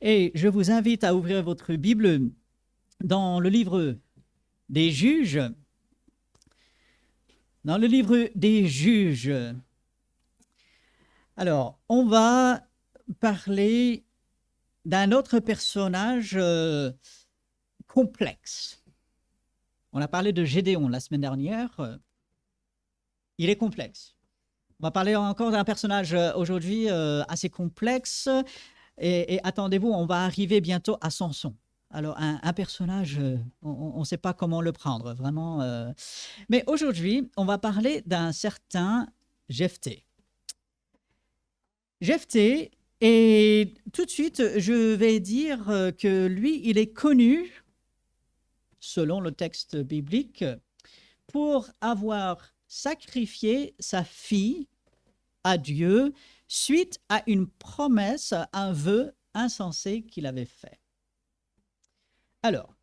Et je vous invite à ouvrir votre Bible dans le livre des Juges. Dans le livre des Juges. Alors, on va parler d'un autre personnage complexe. On a parlé de Gédéon la semaine dernière. Il est complexe. On va parler encore d'un personnage aujourd'hui assez complexe. Et attendez-vous, on va arriver bientôt à Samson. Alors, un personnage, on ne sait pas comment le prendre, vraiment. Mais aujourd'hui, on va parler d'un certain Jephthé. Jephthé, et tout de suite, je vais dire que lui, il est connu, selon le texte biblique, pour avoir sacrifié sa fille à Dieu suite à une promesse, un vœu insensé qu'il avait fait. Alors,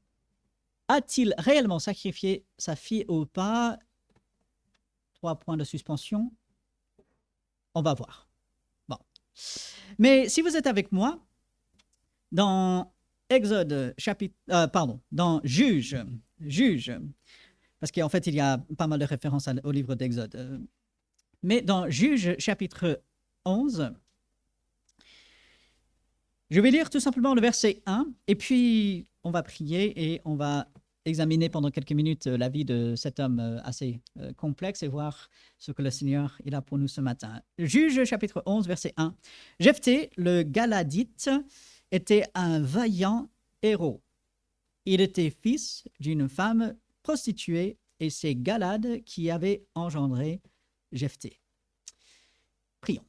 a-t-il réellement sacrifié sa fille ou pas? 3 points de suspension. On va voir. Bon. Mais si vous êtes avec moi, dans Exode chapitre, dans Juge, parce qu'en fait il y a pas mal de références au livre d'Exode. Mais dans Juge chapitre 11, je vais lire tout simplement le verset 1, et puis on va prier et on va examiner pendant quelques minutes la vie de cet homme assez complexe et voir ce que le Seigneur il a pour nous ce matin. Juge chapitre 11, verset 1. Jephthé, le Galadite, était un vaillant héros. Il était fils d'une femme prostituée et c'est Galad qui avait engendré Jephthé. Prions.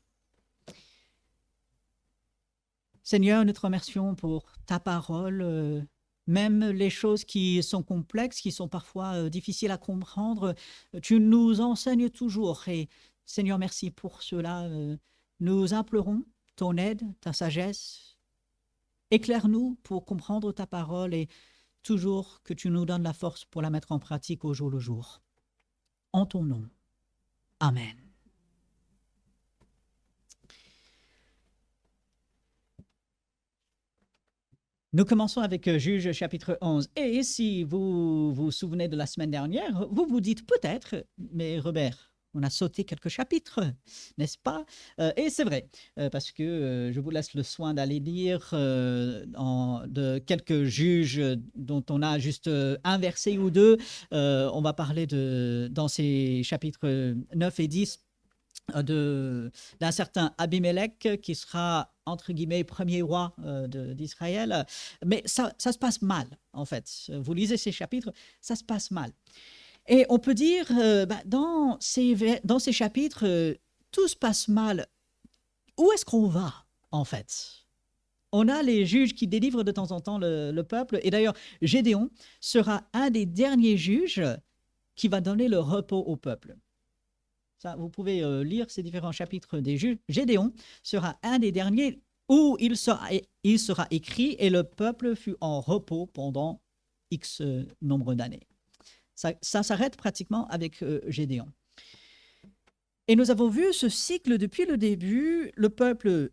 Seigneur, nous te remercions pour ta parole, même les choses qui sont complexes, qui sont parfois difficiles à comprendre, tu nous enseignes toujours. Et Seigneur, merci pour cela. Nous implorons ton aide, ta sagesse. Éclaire-nous pour comprendre ta parole et toujours que tu nous donnes la force pour la mettre en pratique au jour le jour. En ton nom. Amen. Nous commençons avec Juge chapitre 11. Et si vous vous souvenez de la semaine dernière, vous vous dites peut-être, mais Robert, on a sauté quelques chapitres, n'est-ce pas? Et c'est vrai, parce que je vous laisse le soin d'aller lire de quelques juges dont on a juste un verset ou deux. On va parler dans ces chapitres 9 et 10 d'un certain Abimelech qui sera, entre guillemets, premier roi d'Israël. Mais ça se passe mal, en fait. Vous lisez ces chapitres, ça se passe mal. Et on peut dire, dans ces chapitres, tout se passe mal. Où est-ce qu'on va, en fait? On a les juges qui délivrent de temps en temps le peuple. Et d'ailleurs, Gédéon sera un des derniers juges qui va donner le repos au peuple. Ça, vous pouvez lire ces différents chapitres des juges. Gédéon sera un des derniers où il sera écrit « Et le peuple fut en repos pendant X nombre d'années ». Ça s'arrête pratiquement avec Gédéon. Et nous avons vu ce cycle depuis le début. Le peuple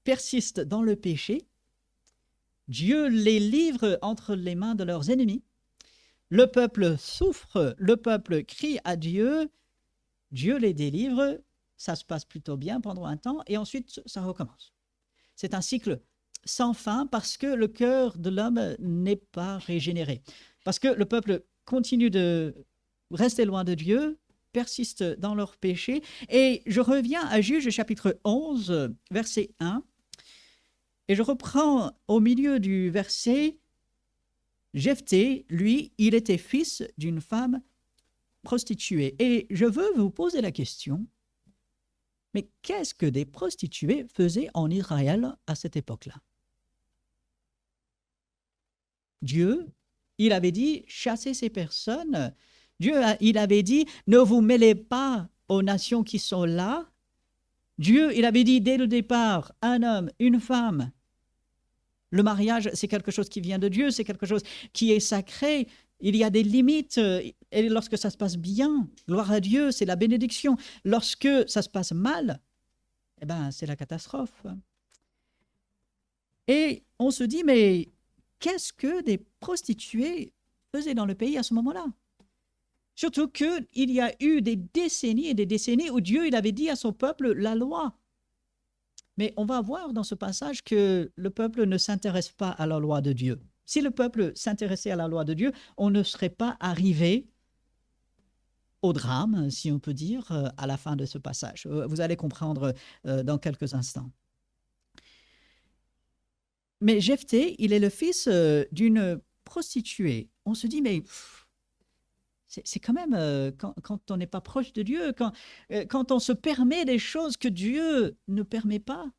persiste dans le péché. Dieu les livre entre les mains de leurs ennemis. Le peuple souffre, le peuple crie à Dieu. Dieu les délivre, ça se passe plutôt bien pendant un temps, et ensuite ça recommence. C'est un cycle sans fin parce que le cœur de l'homme n'est pas régénéré. Parce que le peuple continue de rester loin de Dieu, persiste dans leur péché. Et je reviens à Juge chapitre 11, verset 1, et je reprends au milieu du verset, Jephthé, lui, il était fils d'une femme prostituées. Et je veux vous poser la question, mais qu'est-ce que des prostituées faisaient en Israël à cette époque-là? Dieu, il avait dit, chassez ces personnes. Dieu, il avait dit, ne vous mêlez pas aux nations qui sont là. Dieu, il avait dit dès le départ, un homme, une femme. Le mariage, c'est quelque chose qui vient de Dieu, c'est quelque chose qui est sacré. Il y a des limites, et lorsque ça se passe bien, gloire à Dieu, c'est la bénédiction. Lorsque ça se passe mal, eh ben, c'est la catastrophe. Et on se dit, mais qu'est-ce que des prostituées faisaient dans le pays à ce moment-là? Surtout qu'il y a eu des décennies et des décennies où Dieu il avait dit à son peuple la loi. Mais on va voir dans ce passage que le peuple ne s'intéresse pas à la loi de Dieu. Si le peuple s'intéressait à la loi de Dieu, on ne serait pas arrivé au drame, si on peut dire, à la fin de ce passage. Vous allez comprendre dans quelques instants. Mais Jephthé, il est le fils d'une prostituée. On se dit, mais c'est quand même, quand on n'est pas proche de Dieu, quand on se permet des choses que Dieu ne permet pas,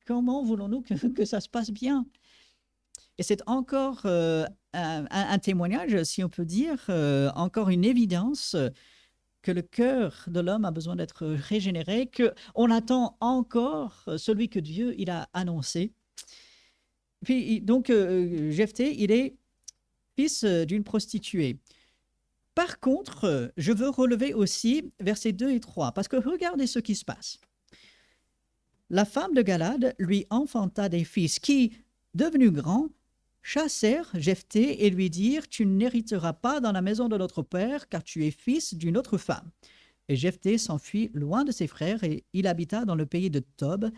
comment voulons-nous que ça se passe bien? Et c'est encore un témoignage, si on peut dire, encore une évidence que le cœur de l'homme a besoin d'être régénéré, qu'on attend encore celui que Dieu il a annoncé. Puis donc, Jephthé, il est fils d'une prostituée. Par contre, je veux relever aussi versets 2 et 3, parce que regardez ce qui se passe. La femme de Galad lui enfanta des fils qui, devenus grands, chassèrent Jephthé et lui dirent « Tu n'hériteras pas dans la maison de notre père, car tu es fils d'une autre femme. » Et Jephthé s'enfuit loin de ses frères, et il habita dans le pays de Tob.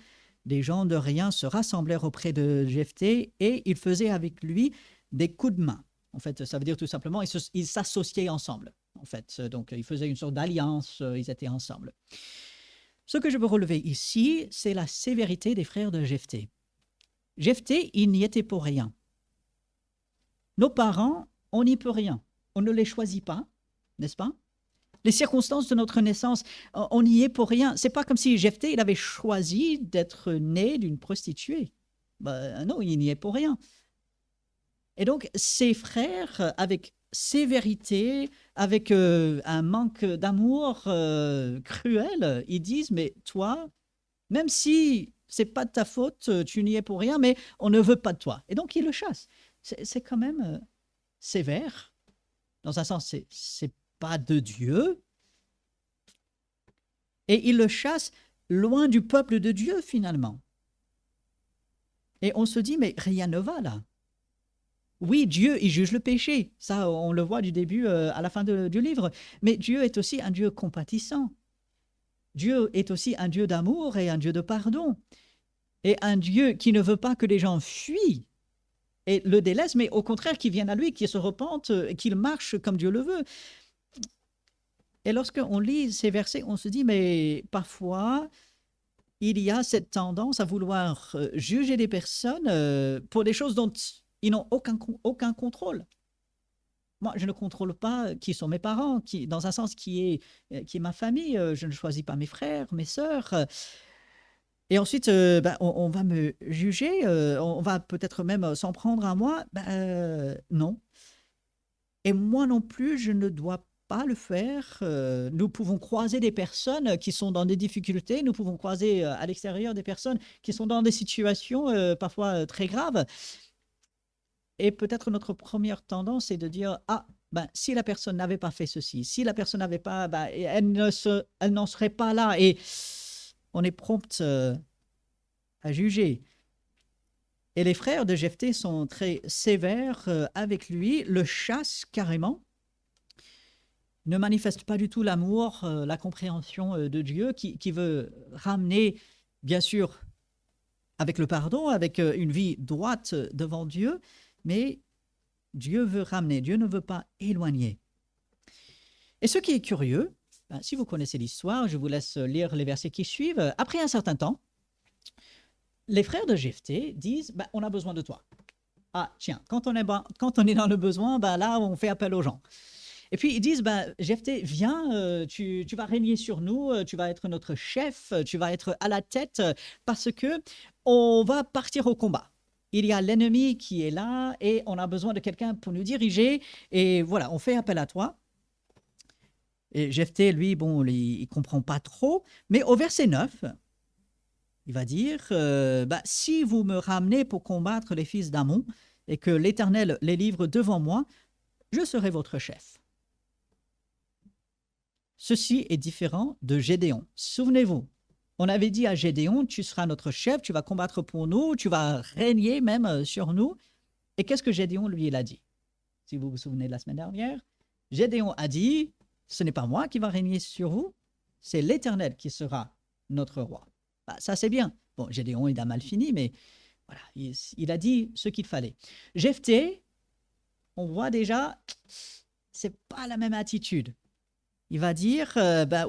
Des gens de rien se rassemblèrent auprès de Jephthé, et ils faisaient avec lui des coups de main. En fait, ça veut dire tout simplement, ils s'associaient ensemble. En fait, donc ils faisaient une sorte d'alliance, ils étaient ensemble. Ce que je veux relever ici, c'est la sévérité des frères de Jephthé. Jephthé, il n'y était pour rien. Nos parents, on n'y peut rien. On ne les choisit pas, n'est-ce pas? Les circonstances de notre naissance, on n'y est pour rien. C'est pas comme si Jephthé, il avait choisi d'être né d'une prostituée. Ben, non, il n'y est pour rien. Et donc, ses frères, avec sévérité, avec un manque d'amour cruel, ils disent, mais toi, même si c'est pas de ta faute, tu n'y es pour rien, mais on ne veut pas de toi. Et donc, ils le chassent. C'est quand même sévère. Dans un sens, c'est pas de Dieu. Et ils le chassent loin du peuple de Dieu, finalement. Et on se dit, mais rien ne va là. Oui, Dieu, il juge le péché. Ça, on le voit du début à la fin du livre. Mais Dieu est aussi un Dieu compatissant. Dieu est aussi un Dieu d'amour et un Dieu de pardon. Et un Dieu qui ne veut pas que les gens fuient et le délaissent, mais au contraire, qu'ils viennent à lui, qu'ils se repentent, qu'ils marchent comme Dieu le veut. Et lorsqu'on lit ces versets, on se dit, mais parfois, il y a cette tendance à vouloir juger des personnes pour des choses dont ils n'ont aucun contrôle. Moi, je ne contrôle pas qui sont mes parents, dans un sens qui est ma famille. Je ne choisis pas mes frères, mes sœurs. Et ensuite, on va me juger, on va peut-être même s'en prendre à moi. Non. Et moi non plus, je ne dois pas le faire. Nous pouvons croiser des personnes qui sont dans des difficultés. Nous pouvons croiser à l'extérieur des personnes qui sont dans des situations parfois très graves. Et peut-être notre première tendance est de dire, si la personne n'avait pas fait ceci, si la personne n'avait pas, elle n'en serait pas là. Et on est prompt à juger. Et les frères de Jephthé sont très sévères avec lui, le chassent carrément, ne manifestent pas du tout l'amour, la compréhension de Dieu qui veut ramener, bien sûr, avec le pardon, avec une vie droite devant Dieu, mais Dieu veut ramener, Dieu ne veut pas éloigner. Et ce qui est curieux, si vous connaissez l'histoire, je vous laisse lire les versets qui suivent. Après un certain temps, les frères de Jephthé disent, on a besoin de toi. Ah tiens, quand on est dans le besoin, là on fait appel aux gens. Et puis ils disent, Jephthé, viens, tu vas régner sur nous, tu vas être notre chef, tu vas être à la tête, parce que on va partir au combat. Il y a l'ennemi qui est là et on a besoin de quelqu'un pour nous diriger. Et voilà, on fait appel à toi. Et Jephthé, lui, il ne comprend pas trop. Mais au verset 9, il va dire, si vous me ramenez pour combattre les fils d'Ammon et que l'Éternel les livre devant moi, je serai votre chef. Ceci est différent de Gédéon. Souvenez-vous, On avait dit à Gédéon, tu seras notre chef, tu vas combattre pour nous, tu vas régner même sur nous. Et qu'est-ce que Gédéon, lui, il a dit? Si vous vous souvenez de la semaine dernière, Gédéon a dit, ce n'est pas moi qui va régner sur vous, c'est l'Éternel qui sera notre roi. Bah, ça, c'est bien. Bon, Gédéon, il a mal fini, mais voilà, il a dit ce qu'il fallait. Jephthé, on voit déjà, c'est pas la même attitude. Il va dire,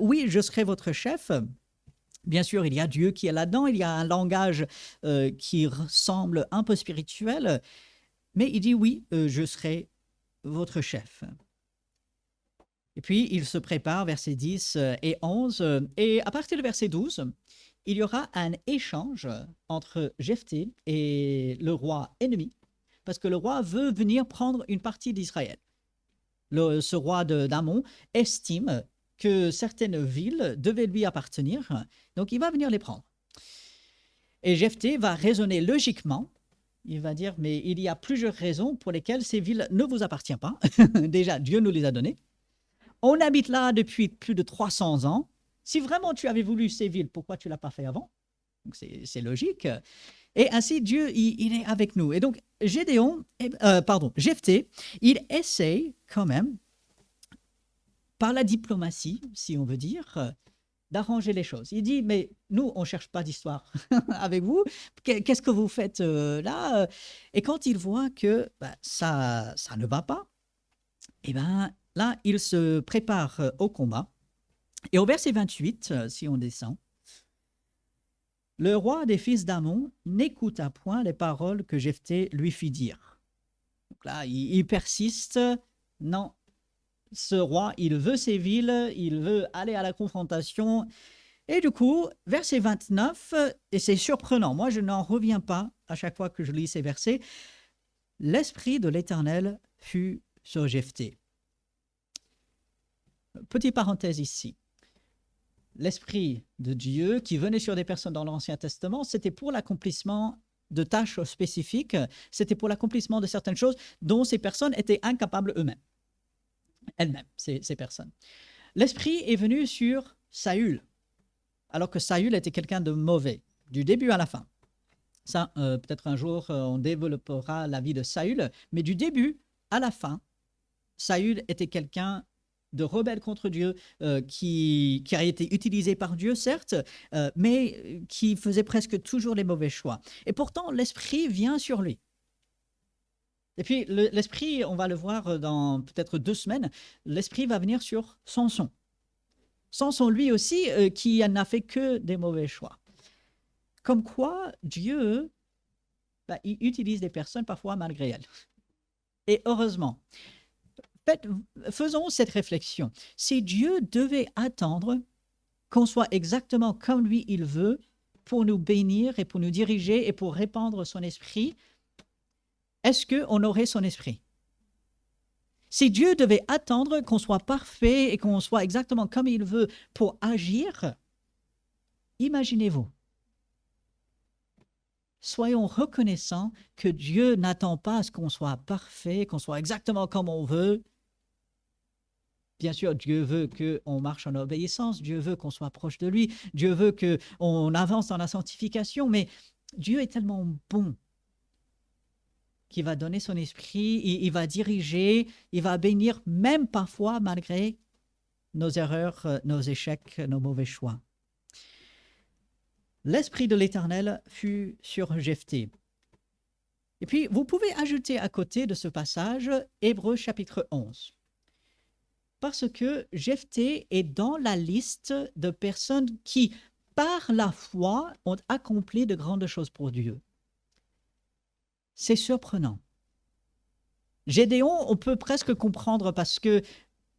oui, je serai votre chef. Bien sûr, il y a Dieu qui est là-dedans, il y a un langage qui semble un peu spirituel, mais il dit oui, je serai votre chef. Et puis, il se prépare, versets 10 et 11, et à partir du verset 12, il y aura un échange entre Jephthé et le roi ennemi, parce que le roi veut venir prendre une partie d'Israël. Ce roi d'Amon estime que certaines villes devaient lui appartenir, donc il va venir les prendre. Et Jephthé va raisonner logiquement, il va dire, mais il y a plusieurs raisons pour lesquelles ces villes ne vous appartiennent pas. Déjà, Dieu nous les a données. On habite là depuis plus de 300 ans. Si vraiment tu avais voulu ces villes, pourquoi tu ne l'as pas fait avant? Donc c'est logique. Et ainsi, Dieu, il est avec nous. Et donc, Jephthé, il essaye quand même, par la diplomatie, si on veut dire, d'arranger les choses. Il dit, mais nous, on ne cherche pas d'histoire avec vous. Qu'est-ce que vous faites là? Et quand il voit que ça ne va pas, et ben là, il se prépare au combat. Et au verset 28, si on descend, le roi des fils d'Amon n'écouta point les paroles que Jephthé lui fit dire. Donc là, il persiste. Non, ce roi, il veut ses villes, il veut aller à la confrontation. Et du coup, verset 29, et c'est surprenant, moi je n'en reviens pas à chaque fois que je lis ces versets, l'Esprit de l'Éternel fut sur Jephthé. Petite parenthèse ici. L'Esprit de Dieu qui venait sur des personnes dans l'Ancien Testament, c'était pour l'accomplissement de tâches spécifiques, c'était pour l'accomplissement de certaines choses dont ces personnes étaient incapables elles-mêmes, ces personnes. L'Esprit est venu sur Saül, alors que Saül était quelqu'un de mauvais, du début à la fin. Ça, peut-être un jour, on développera la vie de Saül, mais du début à la fin, Saül était quelqu'un de rebelle contre Dieu, qui a été utilisé par Dieu, certes, mais qui faisait presque toujours les mauvais choix. Et pourtant, l'Esprit vient sur lui. Et puis, l'Esprit, on va le voir dans peut-être 2 semaines, l'Esprit va venir sur Samson. Samson, lui aussi, qui n'a fait que des mauvais choix. Comme quoi, Dieu, il utilise des personnes parfois malgré elles. Et heureusement. Faisons cette réflexion. Si Dieu devait attendre qu'on soit exactement comme lui il veut pour nous bénir et pour nous diriger et pour répandre son esprit, est-ce qu'on aurait son esprit? Si Dieu devait attendre qu'on soit parfait et qu'on soit exactement comme il veut pour agir, imaginez-vous. Soyons reconnaissants que Dieu n'attend pas à ce qu'on soit parfait, qu'on soit exactement comme on veut. Bien sûr, Dieu veut qu'on marche en obéissance, Dieu veut qu'on soit proche de lui, Dieu veut qu'on avance dans la sanctification, mais Dieu est tellement bon qu'il va donner son esprit, il va diriger, il va bénir, même parfois malgré nos erreurs, nos échecs, nos mauvais choix. L'Esprit de l'Éternel fut sur Jephthé. Et puis, vous pouvez ajouter à côté de ce passage Hébreux chapitre 11. Parce que Jephthé est dans la liste de personnes qui, par la foi, ont accompli de grandes choses pour Dieu. C'est surprenant. Gédéon, on peut presque comprendre parce que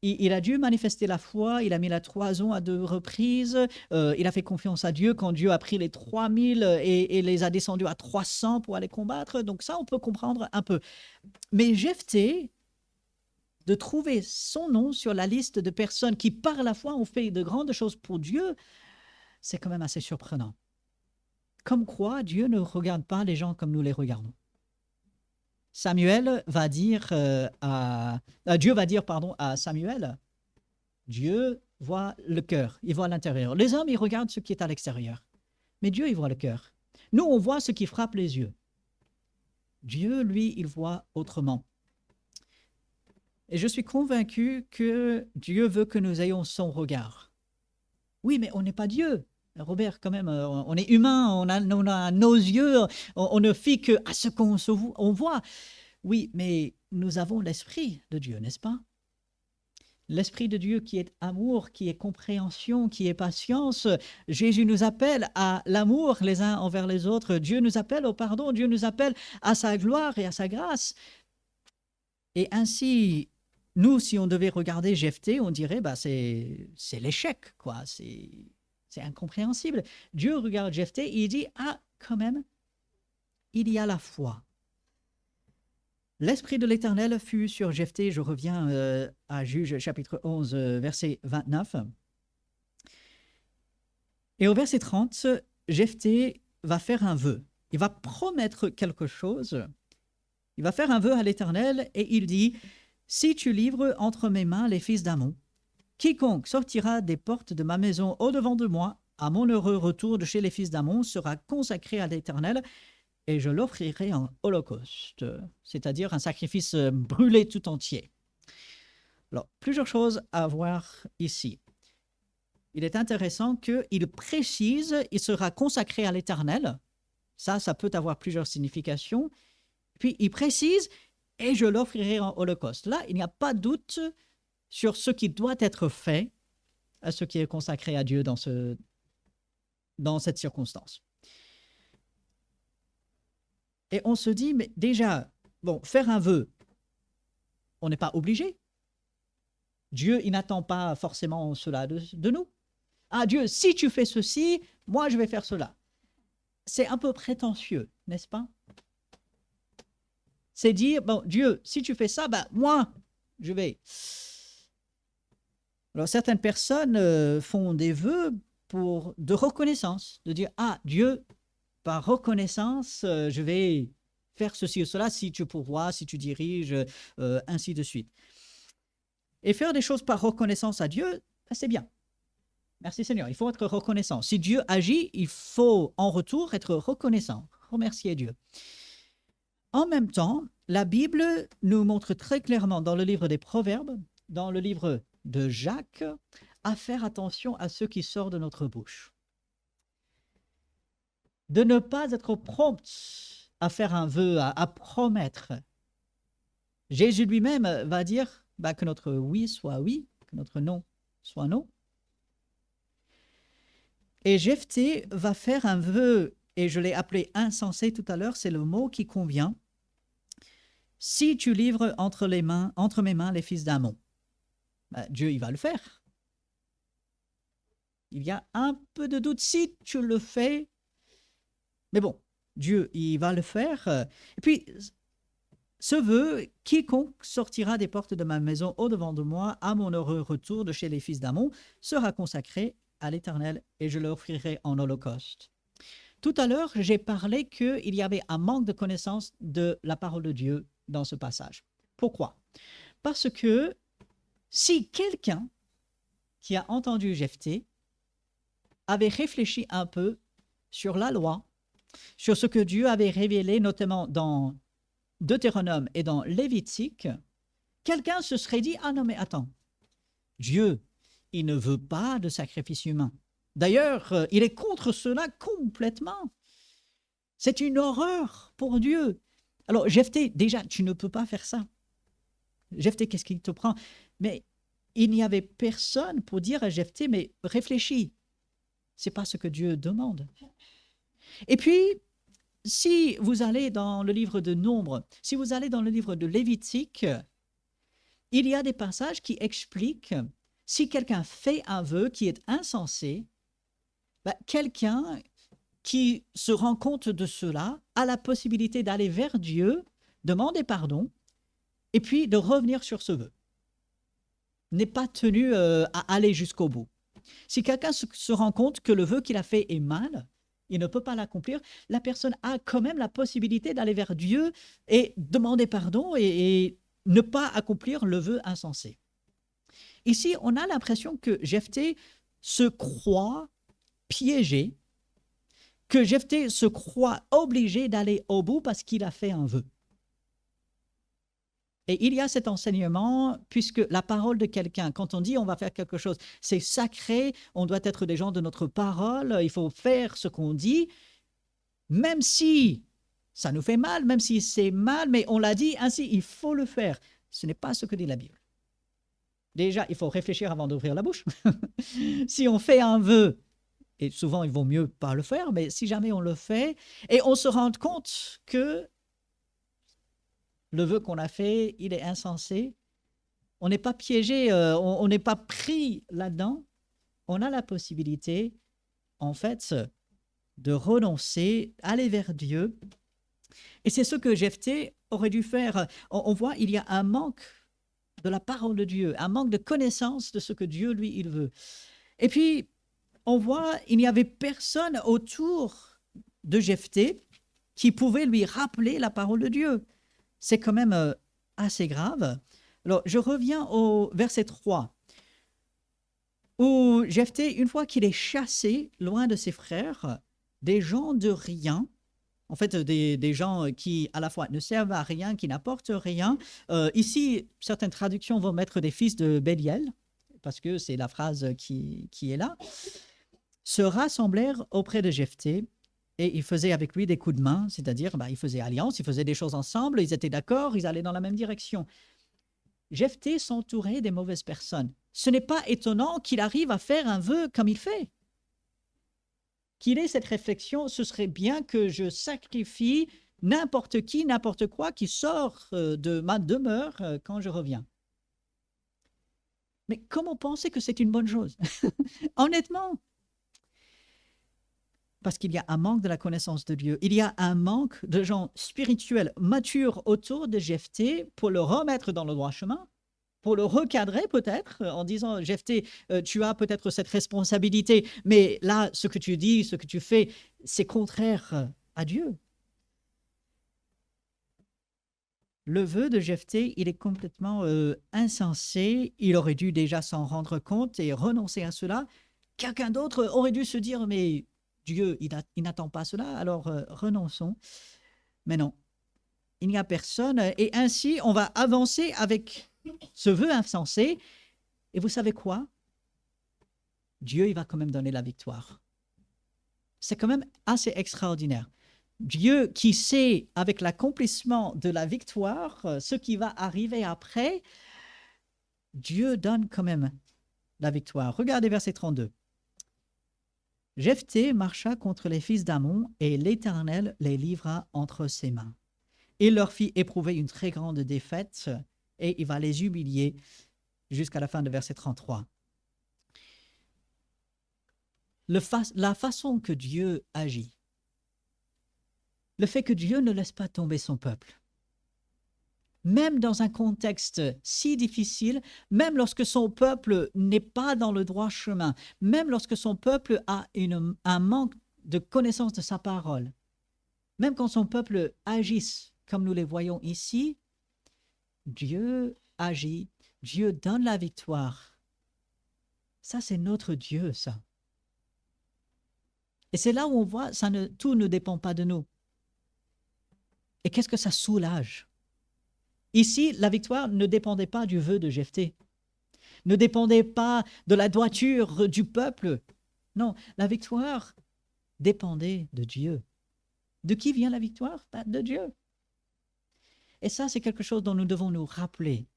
il a dû manifester la foi, il a mis la toison à 2 reprises, il a fait confiance à Dieu quand Dieu a pris les 3000 et les a descendus à 300 pour aller combattre. Donc ça, on peut comprendre un peu. Mais Jephthé, de trouver son nom sur la liste de personnes qui, par la foi, ont fait de grandes choses pour Dieu, c'est quand même assez surprenant. Comme quoi, Dieu ne regarde pas les gens comme nous les regardons. Samuel va dire Dieu va dire à Samuel, Dieu voit le cœur, il voit l'intérieur. Les hommes, ils regardent ce qui est à l'extérieur. Mais Dieu, il voit le cœur. Nous, on voit ce qui frappe les yeux. Dieu, lui, il voit autrement. Et je suis convaincu que Dieu veut que nous ayons son regard. Oui, mais on n'est pas Dieu. Robert, quand même, on est humain, on a nos yeux, on ne fit que à ce qu'on voit. Oui, mais nous avons l'Esprit de Dieu, n'est-ce pas? L'Esprit de Dieu qui est amour, qui est compréhension, qui est patience. Jésus nous appelle à l'amour les uns envers les autres. Dieu nous appelle au pardon. Dieu nous appelle à sa gloire et à sa grâce. Et ainsi, nous, si on devait regarder Jephthé, on dirait c'est l'échec, quoi. C'est incompréhensible. Dieu regarde Jephthé et il dit, ah, quand même, il y a la foi. L'Esprit de l'Éternel fut sur Jephthé, je reviens à Juges chapitre 11, verset 29. Et au verset 30, Jephthé va faire un vœu. Il va promettre quelque chose. Il va faire un vœu à l'Éternel et il dit, « Si tu livres entre mes mains les fils d'Ammon, quiconque sortira des portes de ma maison au-devant de moi, à mon heureux retour de chez les fils d'Ammon, sera consacré à l'Éternel, et je l'offrirai en holocauste, c'est-à-dire un sacrifice brûlé tout entier. » Alors, plusieurs choses à voir ici. Il est intéressant qu'il précise, il sera consacré à l'Éternel. Ça peut avoir plusieurs significations. Puis, il précise, et je l'offrirai en holocauste. Là, il n'y a pas de doute sur ce qui doit être fait à ce qui est consacré à Dieu dans cette circonstance. Et on se dit, mais déjà, faire un vœu, on n'est pas obligé. Dieu, il n'attend pas forcément cela de nous. Ah Dieu, si tu fais ceci, moi je vais faire cela. C'est un peu prétentieux, n'est-ce pas? C'est dire, Dieu, si tu fais ça, moi, je vais. Alors certaines personnes font des vœux de reconnaissance, de dire, ah Dieu, par reconnaissance, je vais faire ceci ou cela si tu pourvois, si tu diriges, ainsi de suite. Et faire des choses par reconnaissance à Dieu, c'est bien. Merci Seigneur, il faut être reconnaissant. Si Dieu agit, il faut en retour être reconnaissant, remercier Dieu. En même temps, la Bible nous montre très clairement dans le livre des Proverbes, dans le livre de Jacques, à faire attention à ce qui sort de notre bouche. De ne pas être prompt à faire un vœu, à promettre. Jésus lui-même va dire que notre oui soit oui, que notre non soit non. Et Jephthé va faire un vœu, et je l'ai appelé insensé tout à l'heure, c'est le mot qui convient. Si tu livres entre mes mains les fils d'Ammon, Dieu il va le faire. Il y a un peu de doute si tu le fais. Mais bon, Dieu, il va le faire. Et puis, ce vœu, quiconque sortira des portes de ma maison au-devant de moi, à mon heureux retour de chez les fils d'Ammon, sera consacré à l'Éternel et je l'offrirai en holocauste. Tout à l'heure, j'ai parlé qu'il y avait un manque de connaissance de la parole de Dieu dans ce passage. Pourquoi? Parce que si quelqu'un qui a entendu Jephthé avait réfléchi un peu sur la loi, sur ce que Dieu avait révélé, notamment dans Deutéronome et dans Lévitique, quelqu'un se serait dit « Ah non, mais attends, Dieu, il ne veut pas de sacrifice humain. D'ailleurs, il est contre cela complètement. C'est une horreur pour Dieu. Alors, Jephthé, déjà, tu ne peux pas faire ça. Jephthé, qu'est-ce qui te prend? Mais il n'y avait personne pour dire à Jephthé, mais réfléchis, c'est pas ce que Dieu demande. Et puis, si vous allez dans le livre de Nombre, si vous allez dans le livre de Lévitique, il y a des passages qui expliquent si quelqu'un fait un vœu qui est insensé, quelqu'un qui se rend compte de cela a la possibilité d'aller vers Dieu, demander pardon, et puis de revenir sur ce vœu. N'est pas tenu à aller jusqu'au bout. Si quelqu'un se rend compte que le vœu qu'il a fait est mal, il ne peut pas l'accomplir, la personne a quand même la possibilité d'aller vers Dieu et demander pardon et ne pas accomplir le vœu insensé. Ici, on a l'impression que Jephthé se croit piégé, que Jephthé se croit obligé d'aller au bout parce qu'il a fait un vœu. Et il y a cet enseignement, puisque la parole de quelqu'un, quand on dit on va faire quelque chose, c'est sacré, on doit être des gens de notre parole, il faut faire ce qu'on dit, même si ça nous fait mal, même si c'est mal, mais on l'a dit ainsi, il faut le faire. Ce n'est pas ce que dit la Bible. Déjà, il faut réfléchir avant d'ouvrir la bouche. Si on fait un vœu, et souvent il vaut mieux pas le faire, mais si jamais on le fait, et on se rend compte que le vœu qu'on a fait, il est insensé, on n'est pas piégé, on n'est pas pris là-dedans, on a la possibilité, en fait, de renoncer, aller vers Dieu. Et c'est ce que Jephthé aurait dû faire. On voit, il y a un manque de la parole de Dieu, un manque de connaissance de ce que Dieu, lui, il veut. Et puis, on voit, il n'y avait personne autour de Jephthé qui pouvait lui rappeler la parole de Dieu. C'est quand même assez grave. Alors, je reviens au verset 3, où Jephthé, une fois qu'il est chassé loin de ses frères, des gens de rien, en fait, des gens qui, à la fois, ne servent à rien, qui n'apportent rien. Ici, certaines traductions vont mettre des fils de Béliel, parce que c'est la phrase qui est là, se rassemblèrent auprès de Jephthé et ils faisaient avec lui des coups de main, c'est-à-dire ils faisaient alliance, ils faisaient des choses ensemble, ils étaient d'accord, ils allaient dans la même direction. Jephthé s'entourait des mauvaises personnes. Ce n'est pas étonnant qu'il arrive à faire un vœu comme il fait. Qu'il ait cette réflexion, ce serait bien que je sacrifie n'importe qui, n'importe quoi qui sort de ma demeure quand je reviens. Mais comment penser que c'est une bonne chose? Honnêtement, parce qu'il y a un manque de la connaissance de Dieu. Il y a un manque de gens spirituels matures autour de Jephthé pour le remettre dans le droit chemin, pour le recadrer peut-être, en disant, Jephthé, tu as peut-être cette responsabilité, mais là, ce que tu dis, ce que tu fais, c'est contraire à Dieu. Le vœu de Jephthé, il est complètement insensé. Il aurait dû déjà s'en rendre compte et renoncer à cela. Quelqu'un d'autre aurait dû se dire, mais Dieu, il n'attend pas cela, alors renonçons. Mais non, il n'y a personne. Et ainsi, on va avancer avec ce vœu insensé. Et vous savez quoi? Dieu, il va quand même donner la victoire. C'est quand même assez extraordinaire. Dieu qui sait, avec l'accomplissement de la victoire, ce qui va arriver après, Dieu donne quand même la victoire. Regardez verset 32. Jephthé marcha contre les fils d'Ammon et l'Éternel les livra entre ses mains. Il leur fit éprouver une très grande défaite et il va les humilier jusqu'à la fin de verset 33. La façon que Dieu agit, le fait que Dieu ne laisse pas tomber son peuple, même dans un contexte si difficile, même lorsque son peuple n'est pas dans le droit chemin, même lorsque son peuple a un manque de connaissance de sa parole, même quand son peuple agisse comme nous les voyons ici, Dieu agit, Dieu donne la victoire. Ça, c'est notre Dieu, ça. Et c'est là où on voit, tout ne dépend pas de nous. Et qu'est-ce que ça soulage? Ici, la victoire ne dépendait pas du vœu de Jephthé, ne dépendait pas de la droiture du peuple. Non, la victoire dépendait de Dieu. De qui vient la victoire? De Dieu. Et ça, c'est quelque chose dont nous devons nous rappeler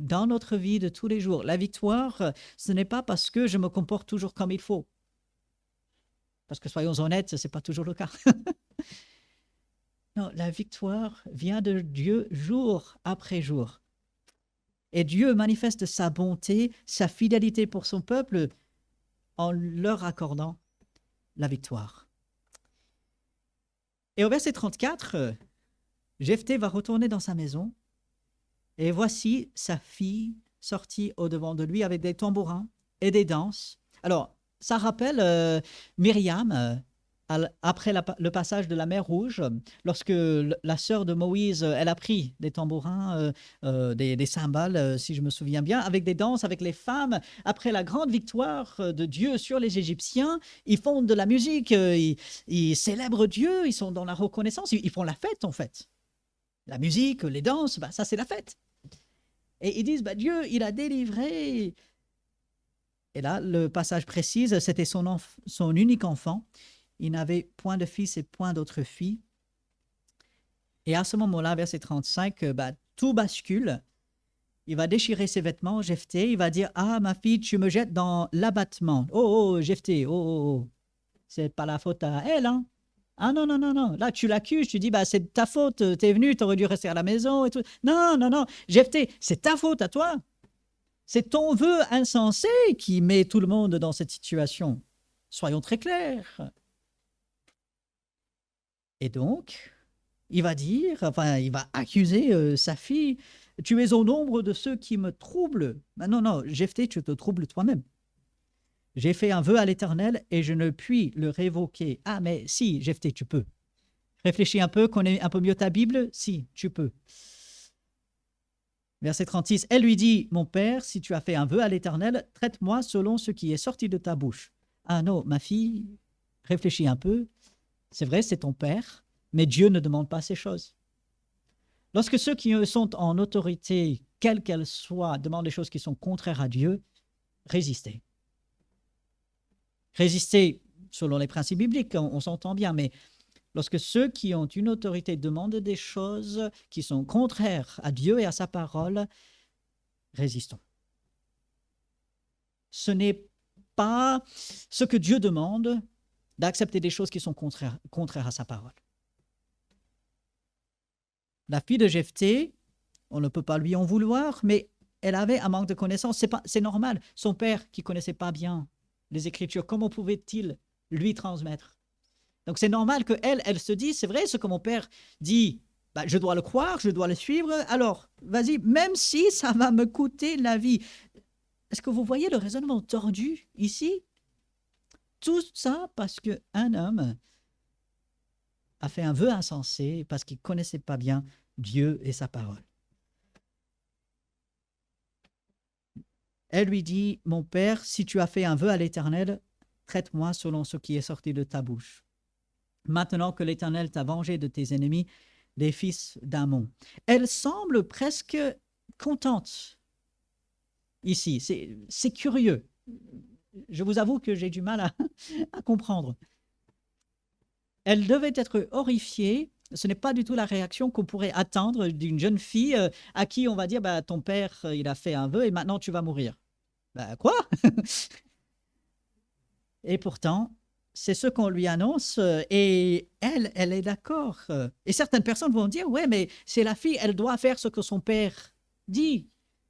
dans notre vie de tous les jours. La victoire, ce n'est pas parce que je me comporte toujours comme il faut. Parce que soyons honnêtes, ce n'est pas toujours le cas. Non, la victoire vient de Dieu jour après jour. Et Dieu manifeste sa bonté, sa fidélité pour son peuple en leur accordant la victoire. Et au verset 34, Jephthé va retourner dans sa maison et voici sa fille sortie au-devant de lui avec des tambourins et des danses. Alors, ça rappelle Myriam après le passage de la mer Rouge, lorsque la sœur de Moïse, elle a pris des tambourins, des cymbales, si je me souviens bien, avec des danses, avec les femmes, après la grande victoire de Dieu sur les Égyptiens, ils font de la musique, ils célèbrent Dieu, ils sont dans la reconnaissance, ils font la fête en fait. La musique, les danses, bah, ça c'est la fête. Et ils disent, bah, Dieu, il a délivré. Et là, le passage précise, c'était son unique enfant. Il n'avait point de fils et point d'autre fille. Et à ce moment-là, verset 35, bah, tout bascule. Il va déchirer ses vêtements, Jephthé. Il va dire, ah, ma fille, tu me jettes dans l'abattement. Oh, oh, Jephthé, oh, oh, oh. C'est pas la faute à elle, hein. Ah non, non, non, non. Là, tu l'accuses, tu dis, bah, c'est de ta faute, t'es venu, t'aurais dû rester à la maison et tout. Non, non, non. Jephthé, c'est ta faute à toi. C'est ton vœu insensé qui met tout le monde dans cette situation. Soyons très clairs. Et donc, il va dire, enfin, il va accuser sa fille, tu es au nombre de ceux qui me troublent. Ben non, non, Jephthé, tu te troubles toi-même. J'ai fait un vœu à l'Éternel et je ne puis le révoquer. Ah, mais si, Jephthé, tu peux. Réfléchis un peu, connais un peu mieux ta Bible. Si, tu peux. Verset 36, elle lui dit, mon père, si tu as fait un vœu à l'Éternel, traite-moi selon ce qui est sorti de ta bouche. Ah non, ma fille, réfléchis un peu. C'est vrai, c'est ton père, mais Dieu ne demande pas ces choses. Lorsque ceux qui sont en autorité, quelle qu'elle soit, demandent des choses qui sont contraires à Dieu, résistez. Résistez selon les principes bibliques, on s'entend bien, mais lorsque ceux qui ont une autorité demandent des choses qui sont contraires à Dieu et à sa parole, résistons. Ce n'est pas ce que Dieu demande d'accepter des choses qui sont contraires à sa parole. La fille de Jephthé, on ne peut pas lui en vouloir, mais elle avait un manque de connaissances. C'est normal. Son père, qui ne connaissait pas bien les Écritures, comment pouvait-il lui transmettre? Donc c'est normal qu'elle, elle se dise, c'est vrai, ce que mon père dit, bah, je dois le croire, je dois le suivre, alors vas-y, même si ça va me coûter la vie. Est-ce que vous voyez le raisonnement tordu ici? Tout ça parce qu'un homme a fait un vœu insensé, parce qu'il ne connaissait pas bien Dieu et sa parole. Elle lui dit, mon père, si tu as fait un vœu à l'Éternel, traite-moi selon ce qui est sorti de ta bouche. Maintenant que l'Éternel t'a vengé de tes ennemis, les fils d'Ammon. Elle semble presque contente ici. C'est curieux. Je vous avoue que j'ai du mal à comprendre. Elle devait être horrifiée. Ce n'est pas du tout la réaction qu'on pourrait attendre d'une jeune fille à qui on va dire bah, ton père, il a fait un vœu et maintenant tu vas mourir. Bah, quoi? Et pourtant, c'est ce qu'on lui annonce et elle est d'accord. Et certaines personnes vont dire, ouais, mais c'est la fille, elle doit faire ce que son père dit.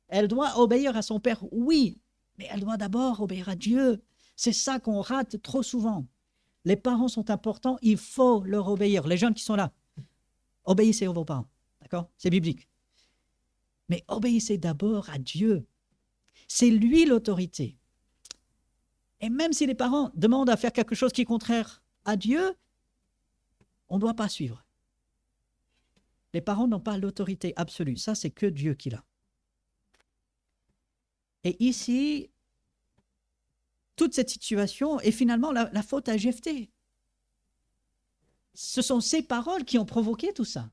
Elle doit obéir à son père, oui, mais elle doit d'abord obéir à Dieu. C'est ça qu'on rate trop souvent. Les parents sont importants, il faut leur obéir. Les jeunes qui sont là, obéissez à vos parents, d'accord? C'est biblique. Mais obéissez d'abord à Dieu. C'est lui l'autorité. Et même si les parents demandent à faire quelque chose qui est contraire à Dieu, on ne doit pas suivre. Les parents n'ont pas l'autorité absolue. Ça, c'est que Dieu qui l'a. Et ici, toute cette situation est finalement la faute à Jephthé. Ce sont ses paroles qui ont provoqué tout ça.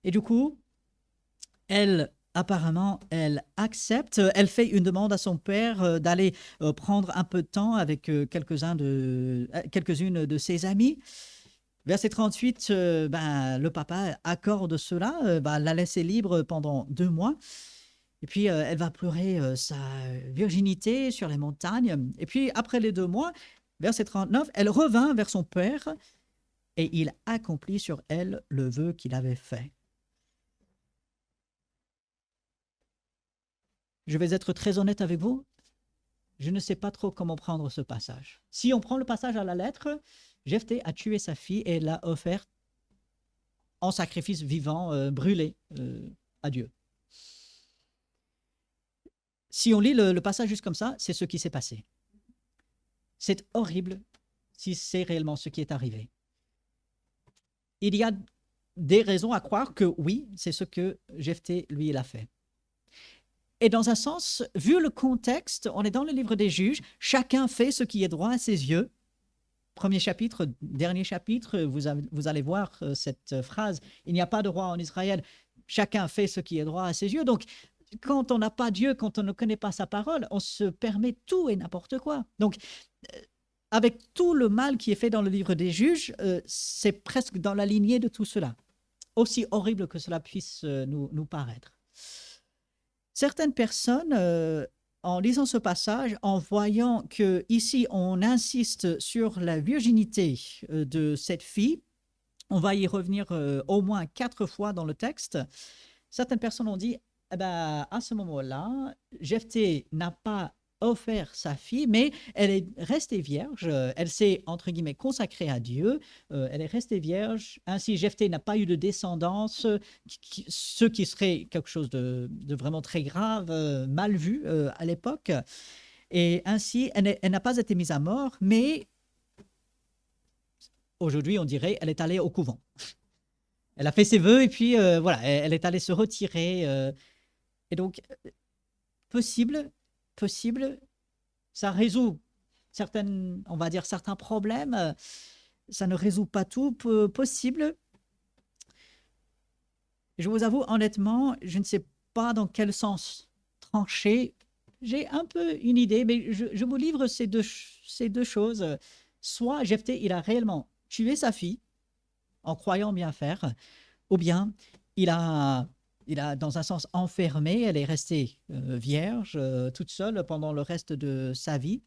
Et du coup, apparemment, elle accepte, elle fait une demande à son père d'aller prendre un peu de temps avec quelques-unes de ses amis. Verset 38, le papa accorde cela, la laisser libre pendant 2 mois. Et puis, elle va pleurer sa virginité sur les montagnes. Et puis, après les 2 mois, verset 39, elle revint vers son père et il accomplit sur elle le vœu qu'il avait fait. Je vais être très honnête avec vous, je ne sais pas trop comment prendre ce passage. Si on prend le passage à la lettre, Jephthé a tué sa fille et l'a offerte en sacrifice vivant, brûlé à Dieu. Si on lit le passage juste comme ça, c'est ce qui s'est passé. C'est horrible si c'est réellement ce qui est arrivé. Il y a des raisons à croire que oui, c'est ce que Jephthé, lui, il a fait. Et dans un sens, vu le contexte, on est dans le livre des Juges, chacun fait ce qui est droit à ses yeux. Premier chapitre, dernier chapitre, vous allez voir cette phrase, il n'y a pas de roi en Israël, chacun fait ce qui est droit à ses yeux. Donc, quand on n'a pas Dieu, quand on ne connaît pas sa parole, on se permet tout et n'importe quoi. Donc, avec tout le mal qui est fait dans le livre des Juges, c'est presque dans la lignée de tout cela, aussi horrible que cela puisse nous paraître. Certaines personnes, en lisant ce passage, en voyant qu'ici on insiste sur la virginité de cette fille, on va y revenir au moins 4 fois dans le texte, certaines personnes ont dit, eh ben, à ce moment-là, Jephthé n'a pas offert sa fille, mais elle est restée vierge, elle s'est, entre guillemets, consacrée à Dieu, elle est restée vierge, ainsi Jephthé n'a pas eu de descendance, ce qui serait quelque chose de vraiment très grave, mal vu à l'époque, et ainsi elle n'a pas été mise à mort, mais aujourd'hui on dirait elle est allée au couvent. Elle a fait ses vœux et puis voilà, elle est allée se retirer, et donc possible, ça résout on va dire certains problèmes, ça ne résout pas tout, possible. Je vous avoue, honnêtement, je ne sais pas dans quel sens trancher. J'ai un peu une idée, mais je vous livre ces deux choses. Soit Jephthé, il a réellement tué sa fille en croyant bien faire, ou bien il a dans un sens enfermé, elle est restée vierge, toute seule pendant le reste de sa vie.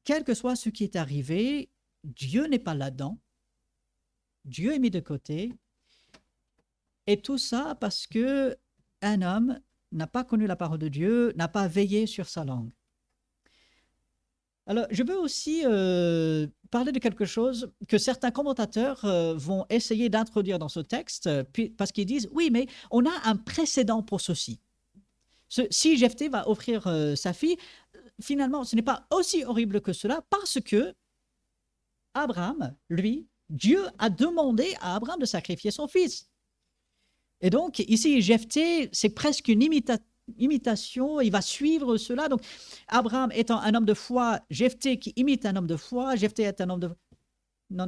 Quel que soit ce qui est arrivé, Dieu n'est pas là-dedans. Dieu est mis de côté. Et tout ça parce que un homme n'a pas connu la parole de Dieu, n'a pas veillé sur sa langue. Alors, je veux aussi parler de quelque chose que certains commentateurs vont essayer d'introduire dans ce texte, parce qu'ils disent, oui, mais on a un précédent pour ceci. Si Jephthé va offrir sa fille, finalement, ce n'est pas aussi horrible que cela, parce que Abraham, lui, Dieu a demandé à Abraham de sacrifier son fils. Et donc, ici, Jephthé, c'est presque une imitation, il va suivre cela. Donc, Abraham étant un homme de foi, Jephthé qui imite un homme de foi, Jephthé est un homme de... Non.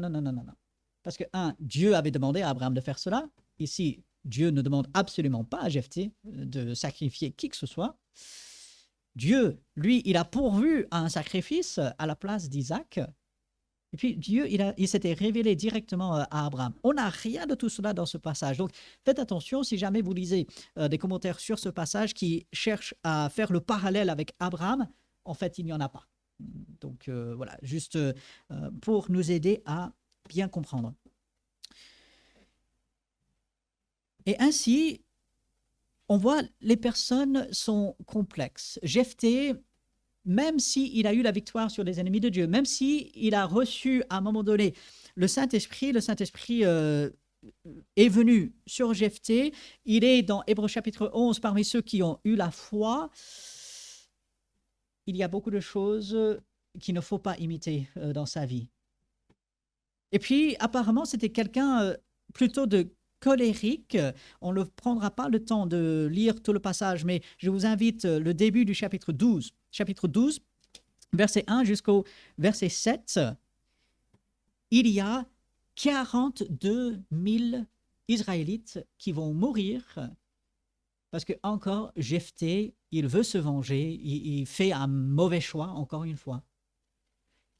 Parce que, Dieu avait demandé à Abraham de faire cela. Ici, Dieu ne demande absolument pas à Jephthé de sacrifier qui que ce soit. Dieu, lui, il a pourvu à un sacrifice à la place d'Isaac. Et puis Dieu, il s'était révélé directement à Abraham. On n'a rien de tout cela dans ce passage. Donc faites attention si jamais vous lisez des commentaires sur ce passage qui cherchent à faire le parallèle avec Abraham. En fait, il n'y en a pas. Donc voilà, juste pour nous aider à bien comprendre. Et ainsi, on voit les personnes sont complexes. Jephthé, même s'il a eu la victoire sur les ennemis de Dieu, même s'il a reçu à un moment donné le Saint-Esprit est venu sur Jephthé, il est dans Hébreux chapitre 11 parmi ceux qui ont eu la foi. Il y a beaucoup de choses qu'il ne faut pas imiter dans sa vie. Et puis apparemment c'était quelqu'un plutôt de colérique. On ne prendra pas le temps de lire tout le passage, mais je vous invite le début du chapitre 12, verset 1 jusqu'au verset 7. Il y a 42 000 Israélites qui vont mourir parce que encore Jephthé, il veut se venger, il fait un mauvais choix encore une fois.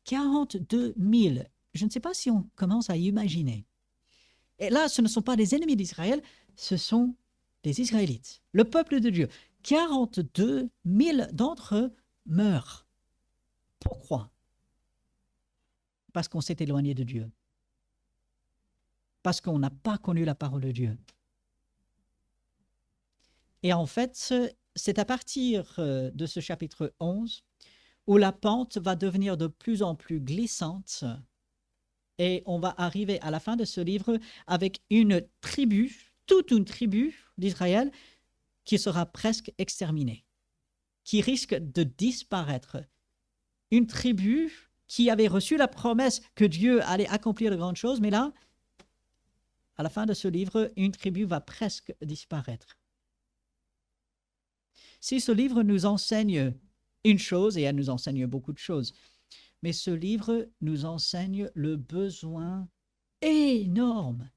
42 000, je ne sais pas si on commence à imaginer. Et là, ce ne sont pas les ennemis d'Israël, ce sont les Israélites, le peuple de Dieu. 42 000 d'entre eux meurent. Pourquoi? Parce qu'on s'est éloigné de Dieu. Parce qu'on n'a pas connu la parole de Dieu. Et en fait, c'est à partir de ce chapitre 11 où la pente va devenir de plus en plus glissante. Et on va arriver à la fin de ce livre avec une tribu, toute une tribu d'Israël qui sera presque exterminée, qui risque de disparaître. Une tribu qui avaient reçu la promesse que Dieu allait accomplir de grandes choses, mais là, à la fin de ce livre, une tribu va presque disparaître. Si ce livre nous enseigne une chose, et elle nous enseigne beaucoup de choses, mais ce livre nous enseigne le besoin énorme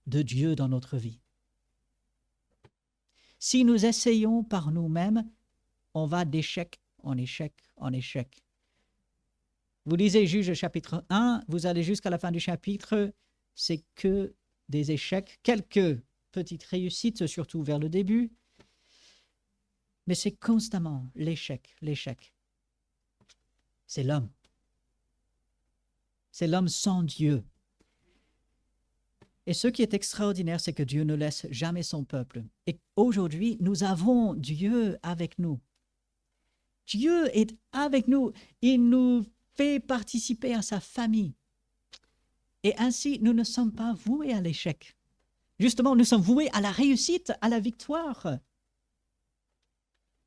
de Dieu dans notre vie. Si nous essayons par nous-mêmes, on va d'échec en échec en échec. Vous lisez Juges chapitre 1, vous allez jusqu'à la fin du chapitre, c'est que des échecs, quelques petites réussites, surtout vers le début, mais c'est constamment l'échec, l'échec. C'est l'homme. C'est l'homme sans Dieu. Et ce qui est extraordinaire, c'est que Dieu ne laisse jamais son peuple. Et aujourd'hui, nous avons Dieu avec nous. Dieu est avec nous. Il nous fait participer à sa famille. Et ainsi, nous ne sommes pas voués à l'échec. Justement, nous sommes voués à la réussite, à la victoire.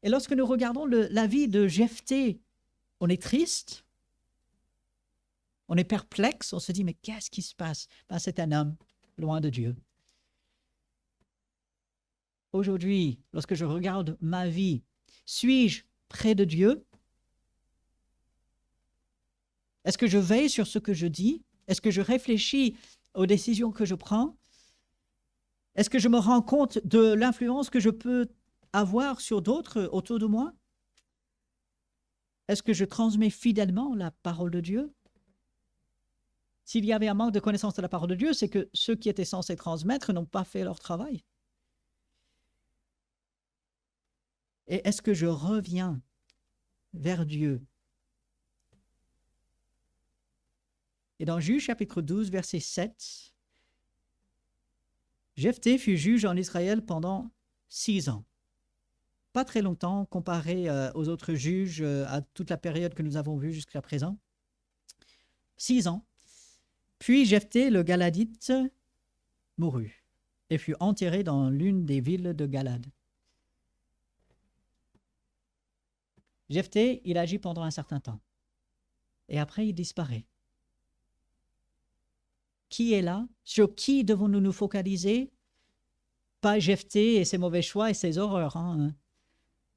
Et lorsque nous regardons la vie de Jephthé, on est triste, on est perplexe, on se dit, mais qu'est-ce qui se passe? Ben, c'est un homme loin de Dieu. Aujourd'hui, lorsque je regarde ma vie, suis-je près de Dieu? Est-ce que je veille sur ce que je dis? Est-ce que je réfléchis aux décisions que je prends? Est-ce que je me rends compte de l'influence que je peux avoir sur d'autres autour de moi? Est-ce que je transmets fidèlement la parole de Dieu? S'il y avait un manque de connaissance de la parole de Dieu, c'est que ceux qui étaient censés transmettre n'ont pas fait leur travail. Et est-ce que je reviens vers Dieu? Et dans Juges chapitre 12, verset 7, Jephthé fut juge en Israël pendant 6 ans. Pas très longtemps comparé aux autres juges, à toute la période que nous avons vue jusqu'à présent. 6 ans. Puis Jephthé le Galadite mourut et fut enterré dans l'une des villes de Galad. Jephthé, il agit pendant un certain temps. Et après, il disparaît. Qui est là? Sur qui devons-nous nous focaliser? Pas Jephthé et ses mauvais choix et ses horreurs, hein.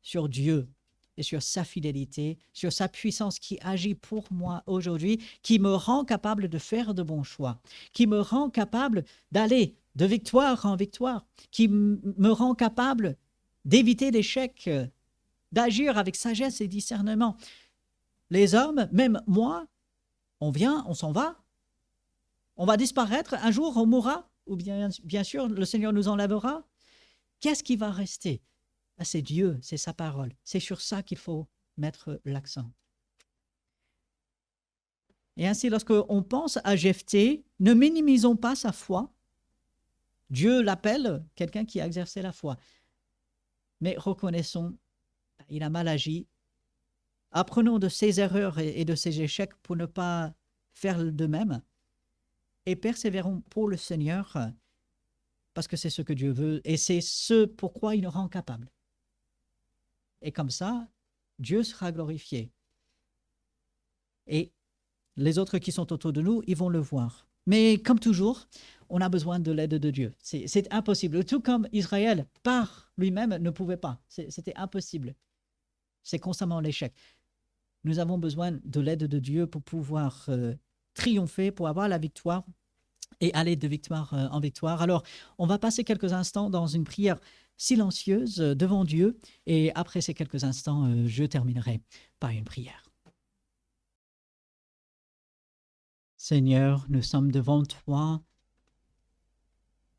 Sur Dieu et sur sa fidélité, sur sa puissance qui agit pour moi aujourd'hui, qui me rend capable de faire de bons choix, qui me rend capable d'aller de victoire en victoire, qui me rend capable d'éviter l'échec, d'agir avec sagesse et discernement. Les hommes, même moi, on vient, on s'en va, on va disparaître, un jour on mourra, ou bien sûr le Seigneur nous enlèvera. Qu'est-ce qui va rester? C'est Dieu, c'est sa parole. C'est sur ça qu'il faut mettre l'accent. Et ainsi, lorsqu'on pense à Jephthé, ne minimisons pas sa foi. Dieu l'appelle quelqu'un qui a exercé la foi. Mais reconnaissons, il a mal agi. Apprenons de ses erreurs et de ses échecs pour ne pas faire de même. Et persévérons pour le Seigneur, parce que c'est ce que Dieu veut et c'est ce pourquoi il nous rend capables. Et comme ça, Dieu sera glorifié. Et les autres qui sont autour de nous, ils vont le voir. Mais comme toujours, on a besoin de l'aide de Dieu. C'est impossible. Tout comme Israël, par lui-même, ne pouvait pas. C'était impossible. C'est constamment l'échec. Nous avons besoin de l'aide de Dieu pour pouvoir triompher, pour avoir la victoire et aller de victoire en victoire. Alors, on va passer quelques instants dans une prière silencieuse devant Dieu et après ces quelques instants, je terminerai par une prière. Seigneur, nous sommes devant toi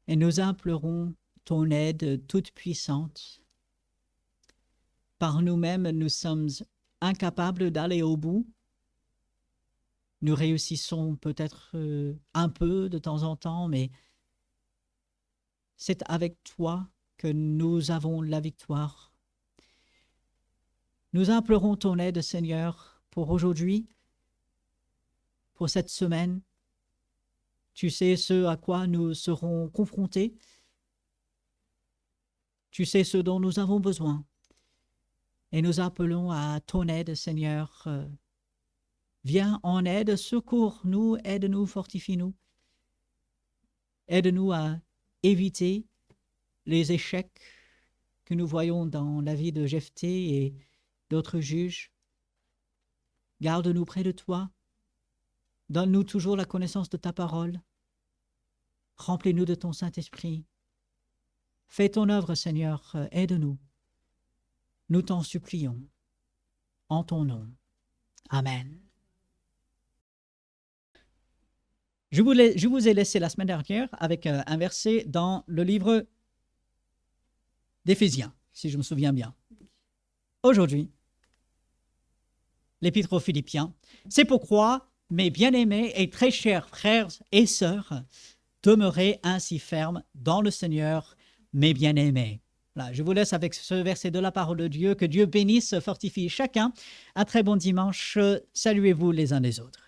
et nous implorons ton aide toute puissante. Par nous-mêmes, nous sommes incapables d'aller au bout. Nous réussissons peut-être un peu de temps en temps, mais c'est avec toi que nous avons la victoire. Nous implorons ton aide, Seigneur, pour aujourd'hui, pour cette semaine. Tu sais ce à quoi nous serons confrontés. Tu sais ce dont nous avons besoin. Et nous appelons à ton aide, Seigneur, Viens en aide, secours-nous, aide-nous, fortifie-nous. Aide-nous à éviter les échecs que nous voyons dans la vie de Jephthé et d'autres juges. Garde-nous près de toi. Donne-nous toujours la connaissance de ta parole. Remplis-nous de ton Saint-Esprit. Fais ton œuvre, Seigneur, aide-nous. Nous t'en supplions. En ton nom. Amen. Je vous ai laissé la semaine dernière avec un verset dans le livre d'Éphésiens, si je me souviens bien. Aujourd'hui, l'Épître aux Philippiens. C'est pourquoi, mes bien-aimés et très chers frères et sœurs, demeurez ainsi fermes dans le Seigneur, mes bien-aimés. Là, je vous laisse avec ce verset de la parole de Dieu. Que Dieu bénisse, fortifie chacun. Un très bon dimanche. Saluez-vous les uns les autres.